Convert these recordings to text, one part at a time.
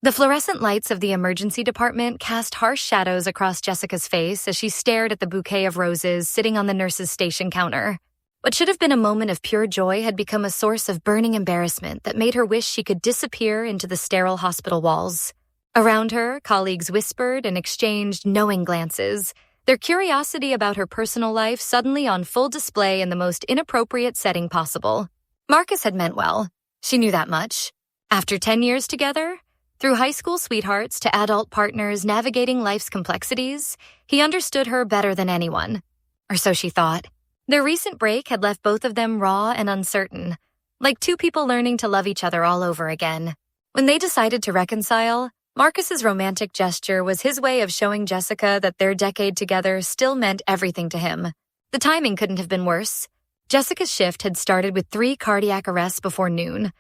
The fluorescent lights of the emergency department cast harsh shadows across Jessica's face as she stared at the bouquet of roses sitting on the nurse's station counter. What should have been a moment of pure joy had become a source of burning embarrassment that made her wish she could disappear into the sterile hospital walls. Around her, colleagues whispered and exchanged knowing glances, their curiosity about her personal life suddenly on full display in the most inappropriate setting possible. Marcus had meant well. She knew that much. After 10 years together, through high school sweethearts to adult partners navigating life's complexities, he understood her better than anyone. Or so she thought. Their recent break had left both of them raw and uncertain, like two people learning to love each other all over again. When they decided to reconcile, Marcus's romantic gesture was his way of showing Jessica that their decade together still meant everything to him. The timing couldn't have been worse. Jessica's shift had started with 3 cardiac arrests before noon,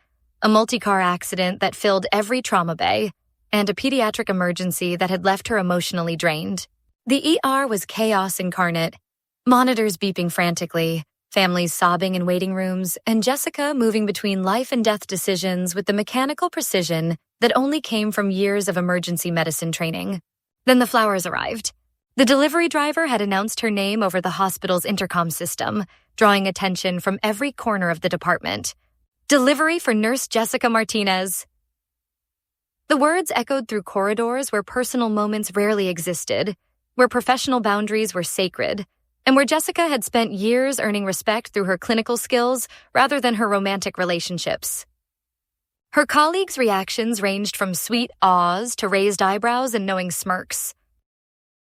a multi-car accident that filled every trauma bay, and a pediatric emergency that had left her emotionally drained. The ER was chaos incarnate, monitors beeping frantically, families sobbing in waiting rooms, and Jessica moving between life and death decisions with the mechanical precision that only came from years of emergency medicine training. Then the flowers arrived. The delivery driver had announced her name over the hospital's intercom system, drawing attention from every corner of the department. Delivery for Nurse Jessica Martinez. The words echoed through corridors where personal moments rarely existed, where professional boundaries were sacred, and where Jessica had spent years earning respect through her clinical skills rather than her romantic relationships. Her colleagues' reactions ranged from sweet awes to raised eyebrows and knowing smirks.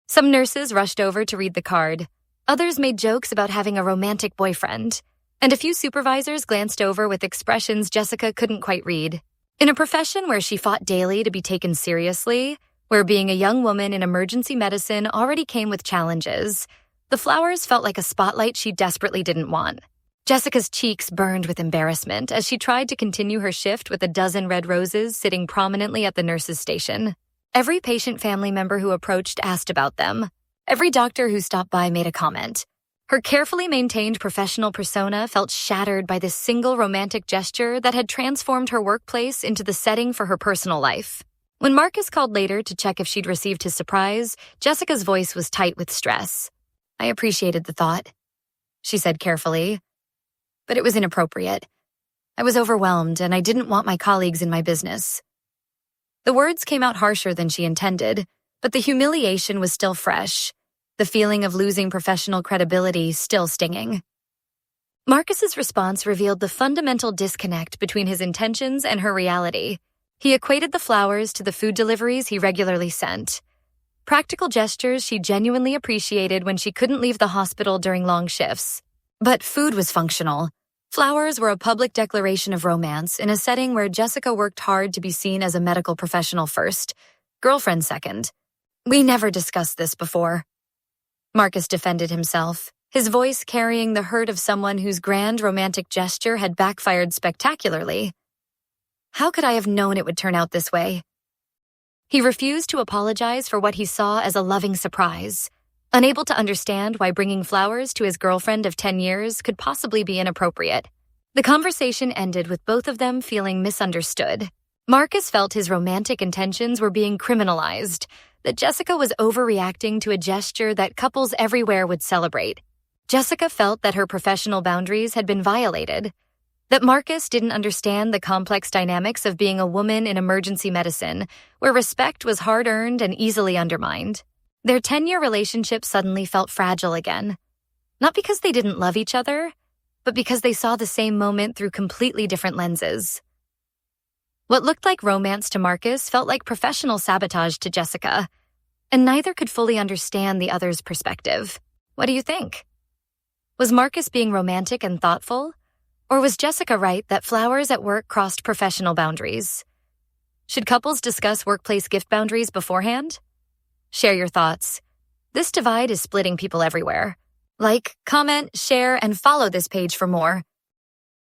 Some nurses rushed over to read the card. Others made jokes about having a romantic boyfriend, and a few supervisors glanced over with expressions Jessica couldn't quite read. In a profession where she fought daily to be taken seriously, where being a young woman in emergency medicine already came with challenges, the flowers felt like a spotlight she desperately didn't want. Jessica's cheeks burned with embarrassment as she tried to continue her shift with a dozen red roses sitting prominently at the nurse's station. Every patient family member who approached asked about them. Every doctor who stopped by made a comment. Her carefully maintained professional persona felt shattered by this single romantic gesture that had transformed her workplace into the setting for her personal life. When Marcus called later to check if she'd received his surprise, Jessica's voice was tight with stress. "I appreciated the thought," she said carefully, "but it was inappropriate. I was overwhelmed and I didn't want my colleagues in my business." The words came out harsher than she intended, but the humiliation was still fresh, the feeling of losing professional credibility still stinging. Marcus's response revealed the fundamental disconnect between his intentions and her reality. He equated the flowers to the food deliveries he regularly sent. Practical gestures she genuinely appreciated when she couldn't leave the hospital during long shifts. But food was functional. Flowers were a public declaration of romance in a setting where Jessica worked hard to be seen as a medical professional first, girlfriend second. "We never discussed this before." Marcus defended himself, his voice carrying the hurt of someone whose grand romantic gesture had backfired spectacularly. "How could I have known it would turn out this way?" He refused to apologize for what he saw as a loving surprise, unable to understand why bringing flowers to his girlfriend of 10 years could possibly be inappropriate. The conversation ended with both of them feeling misunderstood. Marcus felt his romantic intentions were being criminalized, that Jessica was overreacting to a gesture that couples everywhere would celebrate. Jessica felt that her professional boundaries had been violated, that Marcus didn't understand the complex dynamics of being a woman in emergency medicine, where respect was hard-earned and easily undermined. Their 10-year relationship suddenly felt fragile again. Not because they didn't love each other, but because they saw the same moment through completely different lenses. What looked like romance to Marcus felt like professional sabotage to Jessica, and neither could fully understand the other's perspective. What do you think? Was Marcus being romantic and thoughtful? Or was Jessica right that flowers at work crossed professional boundaries? Should couples discuss workplace gift boundaries beforehand? Share your thoughts. This divide is splitting people everywhere. Like, comment, share, and follow this page for more.